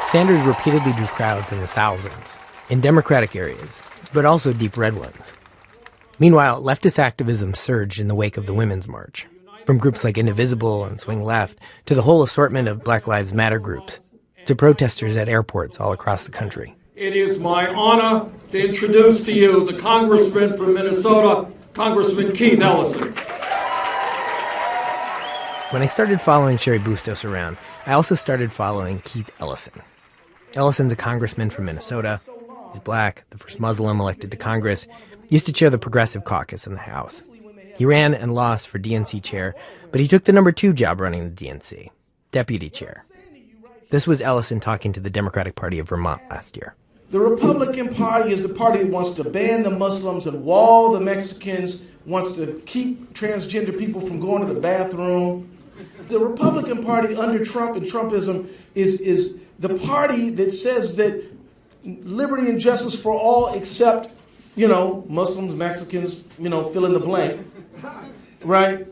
[SPEAKER 11] Sanders repeatedly drew crowds in the thousands, in Democratic areas, but also deep red ones. Meanwhile, leftist activism surged in the wake of the Women's March, from groups like Indivisible and Swing Left to the whole assortment of Black Lives Matter groups, to protesters at airports all across the country.
[SPEAKER 13] It is my honor to introduce to you the Congressman from Minnesota, Congressman Keith Ellison.
[SPEAKER 11] When I started following Cheri Bustos around, I also started following Keith Ellison. Ellison's a congressman from Minnesota. He's black, the first Muslim elected to Congress, used to chair the Progressive Caucus in the House. He ran and lost for DNC chair, but he took the number 2 job running the DNC, deputy chair. This was Ellison talking to the Democratic Party of Vermont last year.
[SPEAKER 14] The Republican Party is the party that wants to ban the Muslims and wall the Mexicans, wants to keep transgender people from going to the bathroom. The Republican Party under Trump and Trumpism is the party that says that liberty and justice for all except, Muslims, Mexicans, fill in the blank, right?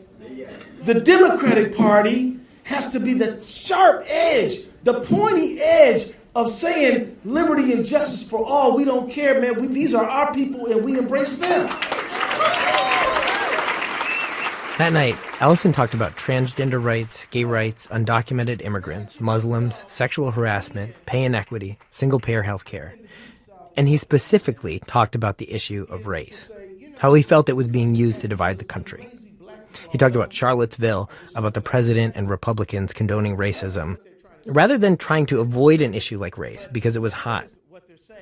[SPEAKER 14] The Democratic Party has to be the sharp edge, the pointy edge of saying liberty and justice for all. We don't care, man. These are our people and we embrace them.
[SPEAKER 11] That night, Ellison talked about transgender rights, gay rights, undocumented immigrants, Muslims, sexual harassment, pay inequity, single-payer health care. And he specifically talked about the issue of race, how he felt it was being used to divide the country. He talked about Charlottesville, about the president and Republicans condoning racism, rather than trying to avoid an issue like race because it was hot.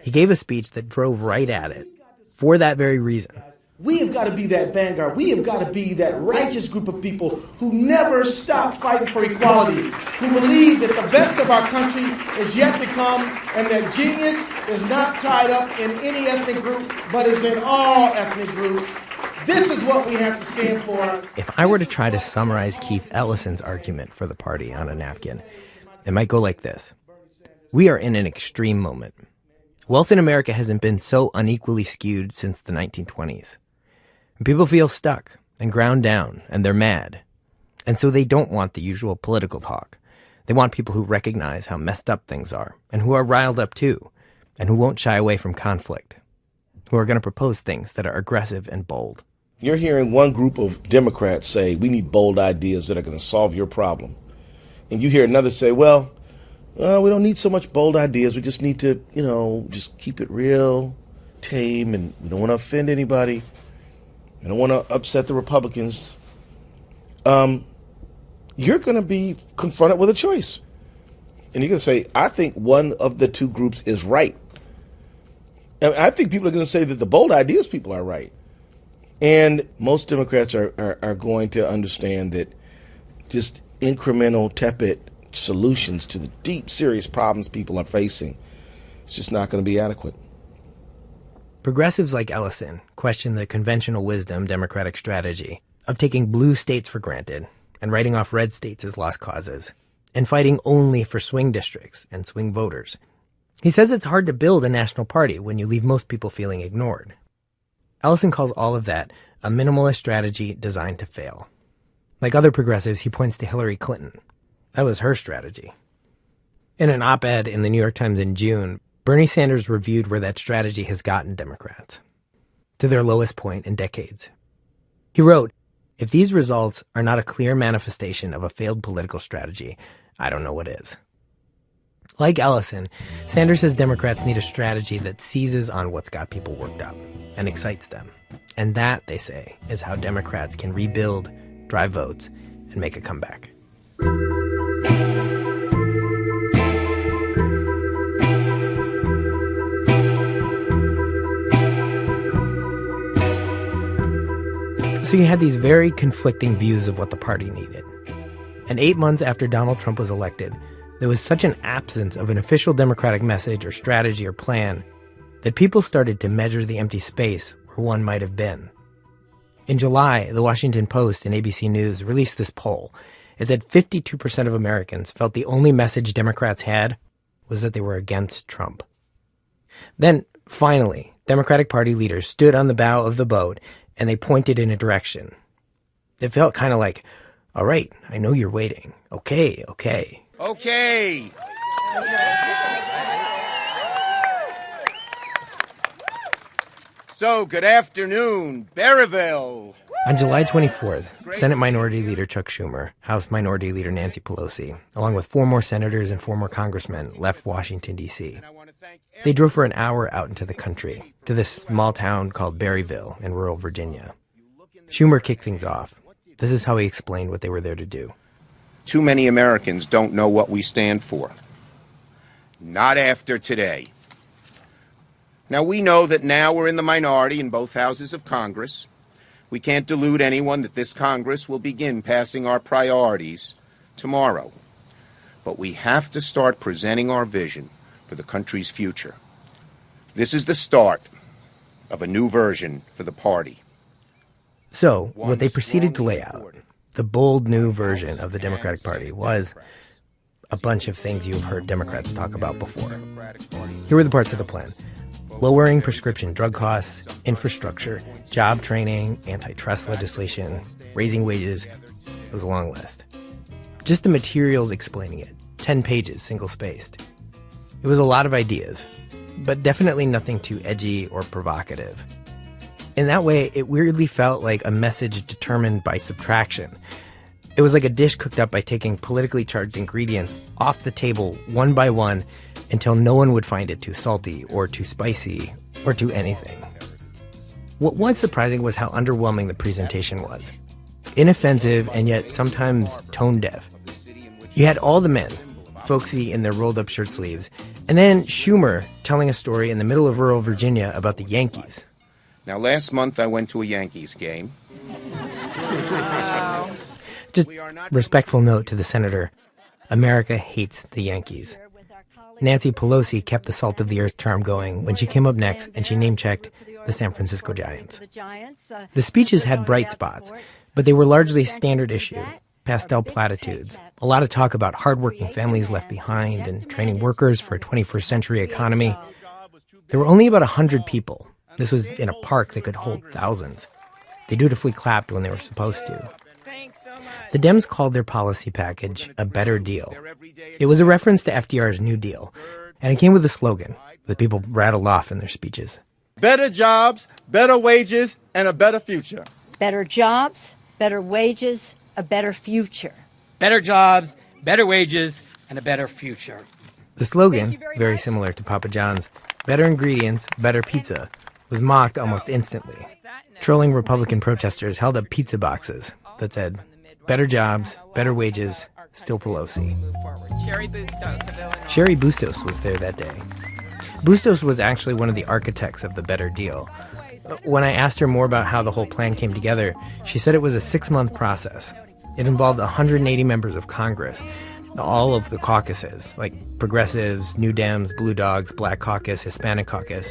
[SPEAKER 11] He gave a speech that drove right at it for that very reason.
[SPEAKER 14] We have got to be that vanguard. We have got to be that righteous group of people who never stop fighting for equality, who believe that the best of our country is yet to come, and that genius is not tied up in any ethnic group, but is in all ethnic groups. This is what we have to stand for.
[SPEAKER 11] If I were to try to summarize Keith Ellison's argument for the party on a napkin, it might go like this. We are in an extreme moment. Wealth in America hasn't been so unequally skewed since the 1920s. People feel stuck and ground down, and they're mad. And so they don't want the usual political talk. They want people who recognize how messed up things are, and who are riled up too, and who won't shy away from conflict, who are going to propose things that are aggressive and bold.
[SPEAKER 15] You're hearing one group of Democrats say, we need bold ideas that are going to solve your problem. And you hear another say, well, we don't need so much bold ideas. We just need to, just keep it real, tame, and we don't want to offend anybody. We don't want to upset the Republicans. You're going to be confronted with a choice. And you're going to say, I think one of the two groups is right. And I think people are going to say that the bold ideas people are right. And most Democrats are going to understand that just incremental, tepid solutions to the deep, serious problems people are facing, it's just not going to be adequate.
[SPEAKER 11] Progressives like Ellison question the conventional wisdom Democratic strategy of taking blue states for granted and writing off red states as lost causes, and fighting only for swing districts and swing voters. He says it's hard to build a national party when you leave most people feeling ignored. Ellison calls all of that a minimalist strategy designed to fail. Like other progressives, he points to Hillary Clinton. That was her strategy. In an op-ed in the New York Times in June, Bernie Sanders reviewed where that strategy has gotten Democrats, to their lowest point in decades. He wrote, "If these results are not a clear manifestation of a failed political strategy, I don't know what is." Like Ellison, Sanders says Democrats need a strategy that seizes on what's got people worked up and excites them. And that, they say, is how Democrats can rebuild, drive votes, and make a comeback. So you had these very conflicting views of what the party needed. And 8 months after Donald Trump was elected, there was such an absence of an official Democratic message or strategy or plan that people started to measure the empty space where one might have been. In July, the Washington Post and ABC News released this poll. It said 52% of Americans felt the only message Democrats had was that they were against Trump. Then, finally, Democratic Party leaders stood on the bow of the boat and they pointed in a direction. It felt kind of like, all right, I know you're waiting. Okay.
[SPEAKER 16] Okay. So, good afternoon, Berryville.
[SPEAKER 11] On July 24th, Senate Minority Leader Chuck Schumer, House Minority Leader Nancy Pelosi, along with 4 more senators and 4 more congressmen, left Washington, D.C. They drove for an hour out into the country, to this small town called Berryville in rural Virginia. Schumer kicked things off. This is how he explained what they were there to do.
[SPEAKER 16] Too many Americans don't know what we stand for. Not after today. Now, we know that now we're in the minority in both houses of Congress. We can't delude anyone that this Congress will begin passing our priorities tomorrow. But we have to start presenting our vision for the country's future. This is the start of a new version for the party.
[SPEAKER 11] So, what they proceeded to lay out, the bold new version of the Democratic Party, was a bunch of things you've heard Democrats talk about before. Here were the parts of the plan. Lowering prescription drug costs, infrastructure, job training, antitrust legislation, raising wages. It was a long list. Just the materials explaining it, 10 pages, single-spaced. It was a lot of ideas, but definitely nothing too edgy or provocative. In that way, it weirdly felt like a message determined by subtraction. It was like a dish cooked up by taking politically charged ingredients off the table one by one until no one would find it too salty or too spicy or too anything. What was surprising was how underwhelming the presentation was. Inoffensive and yet sometimes tone deaf. You had all the men, folksy in their rolled-up shirt sleeves, and then Schumer telling a story in the middle of rural Virginia about the Yankees.
[SPEAKER 16] Now, last month I went to a Yankees game.
[SPEAKER 11] Just respectful note to the senator, America hates the Yankees. Nancy Pelosi kept the salt of the earth charm going when she came up next and she name-checked the San Francisco Giants. The speeches had bright spots, but they were largely standard issue, pastel platitudes, a lot of talk about hardworking families left behind and training workers for a 21st century economy. There were only about 100 people. This was in a park that could hold thousands. They dutifully clapped when they were supposed to. The Dems called their policy package a better deal. It was a reference to FDR's New Deal, and it came with a slogan that people rattled off in their speeches.
[SPEAKER 17] Better jobs, better wages, and a better future.
[SPEAKER 18] Better jobs, better wages, a better future.
[SPEAKER 19] Better jobs, better wages, and a better future.
[SPEAKER 11] The slogan, very similar to Papa John's, better ingredients, better pizza, was mocked almost instantly. Trolling Republican protesters held up pizza boxes that said, better jobs, better wages, still Pelosi. Sherry Bustos was there that day. Bustos was actually one of the architects of the better deal. When I asked her more about how the whole plan came together, she said it was a 6-month process. It involved 180 members of Congress, all of the caucuses, like progressives, New Dems, Blue Dogs, Black Caucus, Hispanic Caucus.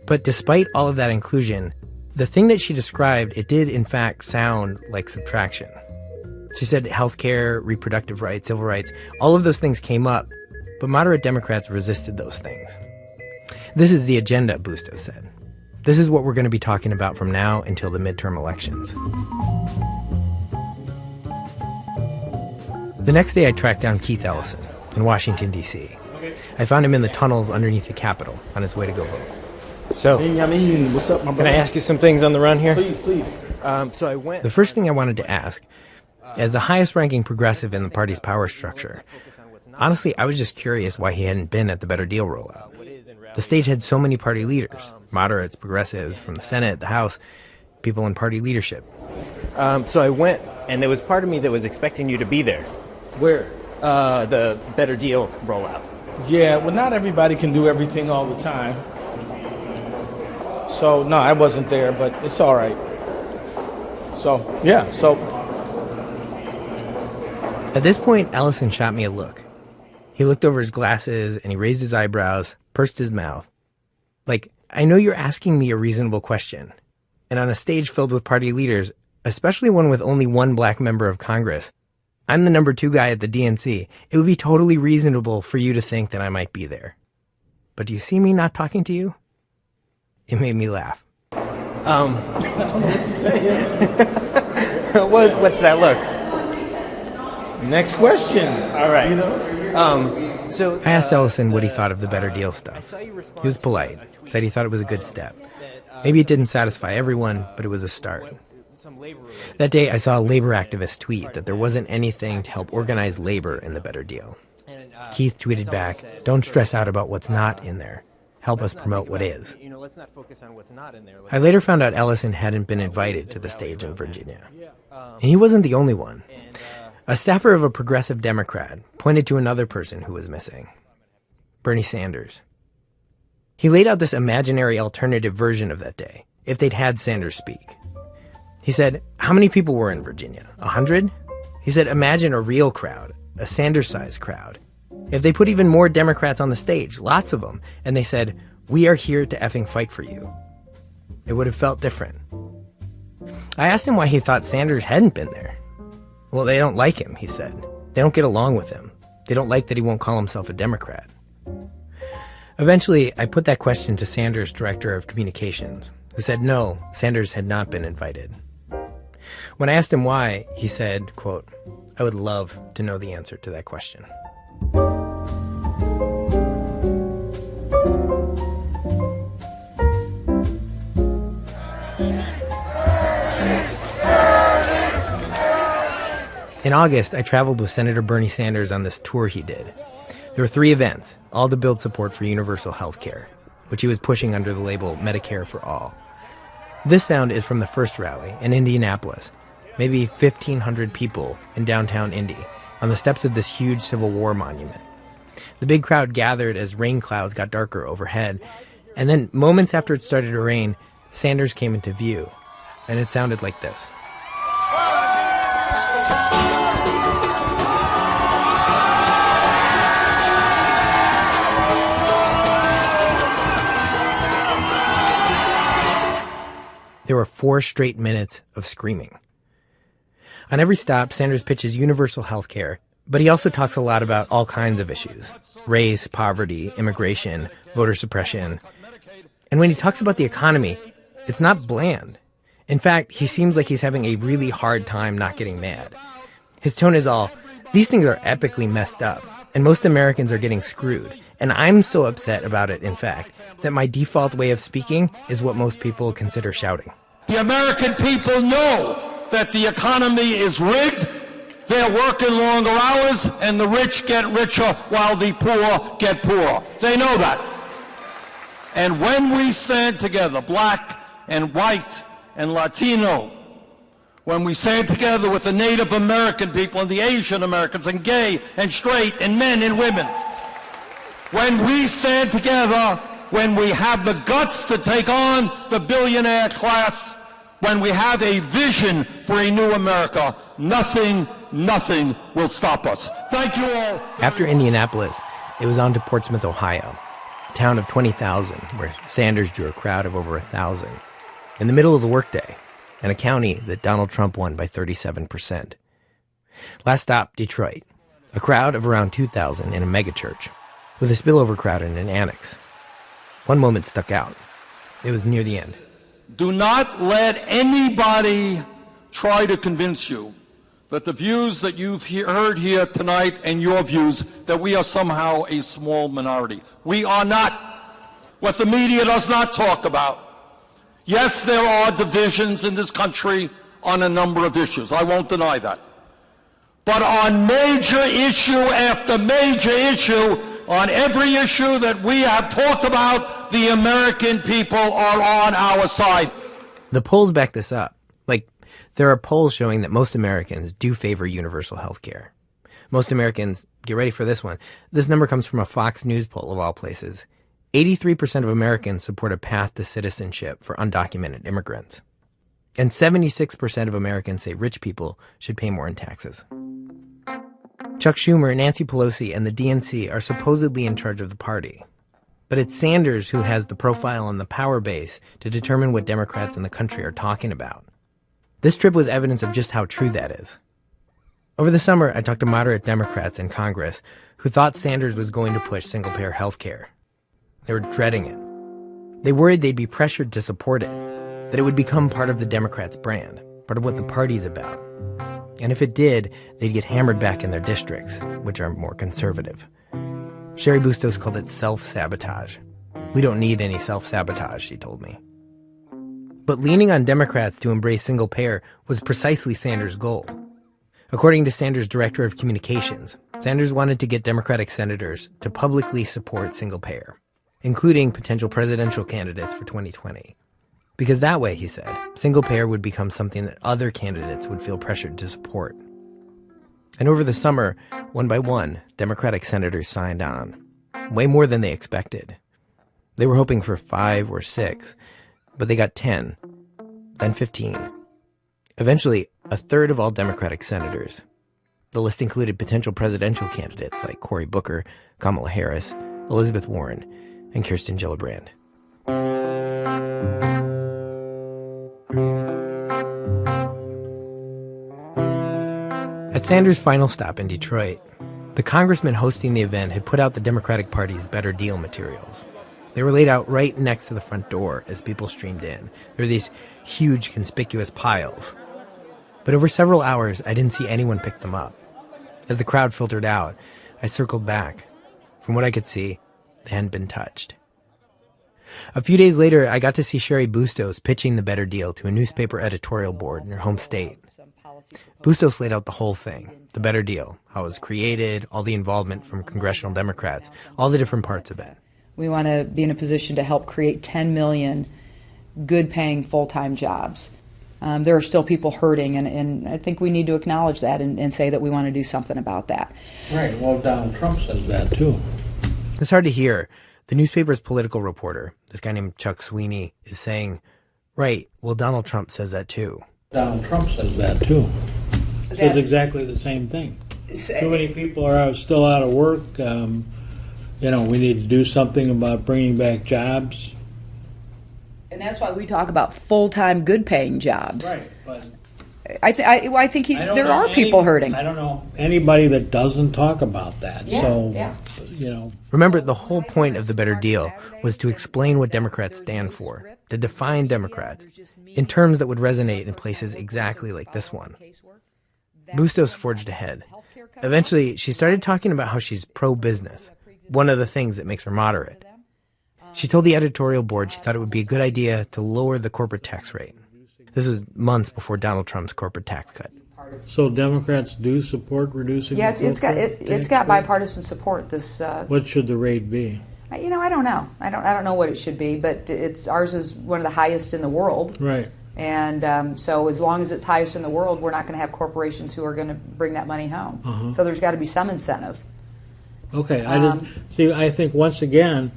[SPEAKER 11] But despite all of that inclusion, the thing that she described, it did in fact sound like subtraction. She said healthcare, reproductive rights, civil rights, all of those things came up, but moderate Democrats resisted those things. This is the agenda, Bustos said. This is what we're going to be talking about from now until the midterm elections. The next day I tracked down Keith Ellison in Washington, D.C. I found him in the tunnels underneath the Capitol on his way to go vote. So,
[SPEAKER 14] Benjamin, what's up, my brother?
[SPEAKER 11] Can I ask you some things on the run here?
[SPEAKER 14] Please.
[SPEAKER 11] The first thing I wanted to ask, as the highest-ranking progressive in the party's power structure, honestly, I was just curious why he hadn't been at the Better Deal rollout. The stage had so many party leaders, moderates, progressives, from the Senate, the House, people in party leadership.
[SPEAKER 19] So I went, and there was part of me that was expecting you to be there.
[SPEAKER 14] Where?
[SPEAKER 19] The Better Deal rollout.
[SPEAKER 14] Yeah, well, not everybody can do everything all the time. So, no, I wasn't there, but it's all right.
[SPEAKER 11] At this point, Ellison shot me a look. He looked over his glasses, and he raised his eyebrows, pursed his mouth. Like, I know you're asking me a reasonable question. And on a stage filled with party leaders, especially one with only one black member of Congress, I'm the number 2 guy at the DNC. It would be totally reasonable for you to think that I might be there. But do you see me not talking to you? It made me laugh.
[SPEAKER 14] I don't know what to say.
[SPEAKER 11] What's that look?
[SPEAKER 14] Next question.
[SPEAKER 19] All right.
[SPEAKER 11] I asked Ellison what he thought of the Better Deal stuff. He was polite, said he thought it was a good step. Maybe it didn't satisfy everyone, but it was a start. That day, I saw a labor activist tweet that there wasn't anything to help organize labor in the Better Deal. Keith tweeted back, "Don't stress out about what's not in there. Help us promote what is." I later found out Ellison hadn't been invited to the stage in Virginia. And he wasn't the only one. A staffer of a progressive Democrat pointed to another person who was missing, Bernie Sanders. He laid out this imaginary alternative version of that day, if they'd had Sanders speak. He said, how many people were in Virginia? 100? He said, imagine a real crowd, a Sanders-sized crowd. If they put even more Democrats on the stage, lots of them, and they said, we are here to effing fight for you, it would have felt different. I asked him why he thought Sanders hadn't been there. Well, they don't like him, he said. They don't get along with him. They don't like that he won't call himself a Democrat. Eventually, I put that question to Sanders' director of communications, who said no, Sanders had not been invited. When I asked him why, he said, quote, I would love to know the answer to that question. In August, I traveled with Senator Bernie Sanders on this tour he did. There were 3 events, all to build support for universal health care, which he was pushing under the label Medicare for All. This sound is from the first rally in Indianapolis, maybe 1,500 people in downtown Indy, on the steps of this huge Civil War monument. The big crowd gathered as rain clouds got darker overhead, and then moments after it started to rain, Sanders came into view, and it sounded like this. There were 4 straight minutes of screaming. On every stop, Sanders pitches universal health care, but he also talks a lot about all kinds of issues: race, poverty, immigration, voter suppression. And when he talks about the economy, it's not bland. In fact, he seems like he's having a really hard time not getting mad. His tone is all, these things are epically messed up, and most Americans are getting screwed. And I'm so upset about it, in fact, that my default way of speaking is what most people consider shouting.
[SPEAKER 13] The American people know that the economy is rigged. They're working longer hours, and the rich get richer while the poor get poorer. They know that. And when we stand together, black and white and Latino, when we stand together with the Native American people and the Asian Americans and gay and straight and men and women, when we stand together, when we have the guts to take on the billionaire class, when we have a vision for a new America, nothing will stop us. Thank you all.
[SPEAKER 11] After Indianapolis, it was on to Portsmouth, Ohio, a town of 20,000, where Sanders drew a crowd of over 1,000, in the middle of the workday, in a county that Donald Trump won by 37%. Last stop, Detroit, a crowd of around 2,000 in a megachurch, with a spillover crowd in an annex. One moment stuck out. It was near the end.
[SPEAKER 13] Do not let anybody try to convince you that the views that you've heard here tonight and your views, that we are somehow a small minority. We are not. What the media does not talk about. Yes, there are divisions in this country on a number of issues. I won't deny that. But on major issue after major issue, on every issue that we have talked about, the American people are on our side.
[SPEAKER 11] The polls back this up. There are polls showing that most Americans do favor universal health care. Most Americans, get ready for this one, this number comes from a Fox News poll of all places. 83% of Americans support a path to citizenship for undocumented immigrants. And 76% of Americans say rich people should pay more in taxes. Chuck Schumer, Nancy Pelosi, and the DNC are supposedly in charge of the party. But it's Sanders who has the profile and the power base to determine what Democrats in the country are talking about. This trip was evidence of just how true that is. Over the summer, I talked to moderate Democrats in Congress who thought Sanders was going to push single-payer health care. They were dreading it. They worried they'd be pressured to support it, that it would become part of the Democrats' brand, part of what the party's about. And if it did, they'd get hammered back in their districts, which are more conservative. Sherry Bustos called it self-sabotage. We don't need any self-sabotage, she told me. But leaning on Democrats to embrace single-payer was precisely Sanders' goal. According to Sanders' director of communications, Sanders wanted to get Democratic senators to publicly support single-payer, including potential presidential candidates for 2020. Because that way, he said, single-payer would become something that other candidates would feel pressured to support. And over the summer, one by one, Democratic senators signed on. Way more than they expected. They were hoping for 5 or 6, but they got 10, then 15. Eventually, a third of all Democratic senators. The list included potential presidential candidates like Cory Booker, Kamala Harris, Elizabeth Warren, and Kirsten Gillibrand. At Sanders' final stop in Detroit, the congressman hosting the event had put out the Democratic Party's Better Deal materials. They were laid out right next to the front door as people streamed in. There were these huge, conspicuous piles. But over several hours, I didn't see anyone pick them up. As the crowd filtered out, I circled back. From what I could see, they hadn't been touched. A few days later, I got to see Cheri Bustos pitching the better deal to a newspaper editorial board in her home state. Bustos laid out the whole thing, the better deal, how it was created, all the involvement from congressional Democrats, all the different parts of it.
[SPEAKER 10] We want to be in a position to help create 10 million good-paying full-time jobs. There are still people hurting, and I think we need to acknowledge that and say that we want to do something about that.
[SPEAKER 20] Right. Well, Donald Trump says that, too.
[SPEAKER 11] It's hard to hear. The newspaper's political reporter, this guy named Chuck Sweeney, is saying, right, well, Donald Trump says that, too.
[SPEAKER 20] Donald Trump says that, too. Says exactly the same thing. Too many people are still out of work. We need to do something about bringing back jobs.
[SPEAKER 10] And that's why we talk about full-time, good-paying jobs.
[SPEAKER 20] Right, but
[SPEAKER 10] I think there are people hurting.
[SPEAKER 20] I don't know anybody that doesn't talk about that.
[SPEAKER 11] Remember, the whole point of the better deal was to explain what Democrats stand for, to define Democrats in terms that would resonate in places exactly like this one. Bustos forged ahead. Eventually, she started talking about how she's pro-business, one of the things that makes her moderate. She told the editorial board she thought it would be a good idea to lower the corporate tax rate. This was months before Donald Trump's corporate tax cut.
[SPEAKER 20] So Democrats do support reducing the corporate tax
[SPEAKER 10] it's got bipartisan support. This
[SPEAKER 20] what should the rate be?
[SPEAKER 10] I don't know. I don't know what it should be, but ours is one of the highest in the world.
[SPEAKER 20] Right.
[SPEAKER 10] And so as long as it's highest in the world, we're not going to have corporations who are going to bring that money home.
[SPEAKER 20] Uh-huh.
[SPEAKER 10] So there's got to be some incentive.
[SPEAKER 20] Okay. I think once again,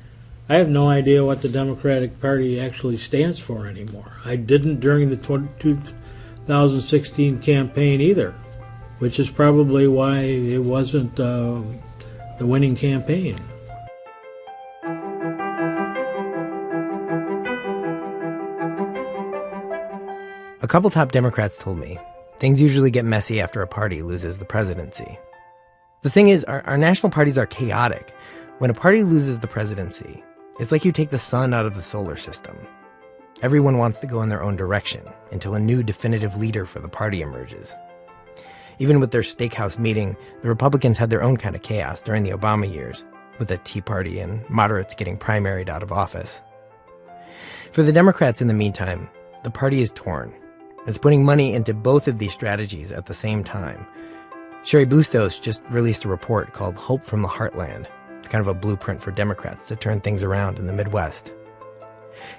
[SPEAKER 20] I have no idea what the Democratic Party actually stands for anymore. I didn't during the 2016 campaign either, which is probably why it wasn't the winning campaign.
[SPEAKER 11] A couple top Democrats told me things usually get messy after a party loses the presidency. The thing is, our national parties are chaotic. When a party loses the presidency, it's like you take the sun out of the solar system. Everyone wants to go in their own direction until a new definitive leader for the party emerges. Even with their steakhouse meeting, the Republicans had their own kind of chaos during the Obama years, with the Tea Party and moderates getting primaried out of office. For the Democrats, in the meantime, the party is torn. It's putting money into both of these strategies at the same time. Cheri Bustos just released a report called Hope from the Heartland. It's kind of a blueprint for Democrats to turn things around in the Midwest.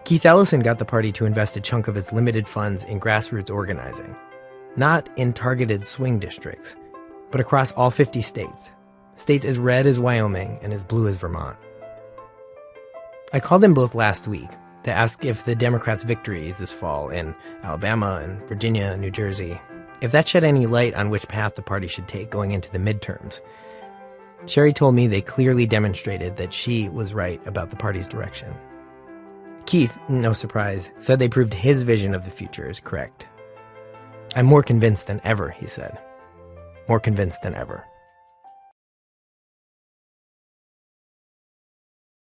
[SPEAKER 11] Keith Ellison got the party to invest a chunk of its limited funds in grassroots organizing. Not in targeted swing districts, but across all 50 states. States as red as Wyoming and as blue as Vermont. I called them both last week to ask if the Democrats' victories this fall in Alabama and Virginia and New Jersey, if that shed any light on which path the party should take going into the midterms. Cheri told me they clearly demonstrated that she was right about the party's direction. Keith, no surprise, said they proved his vision of the future is correct. I'm more convinced than ever, he said. More convinced than ever.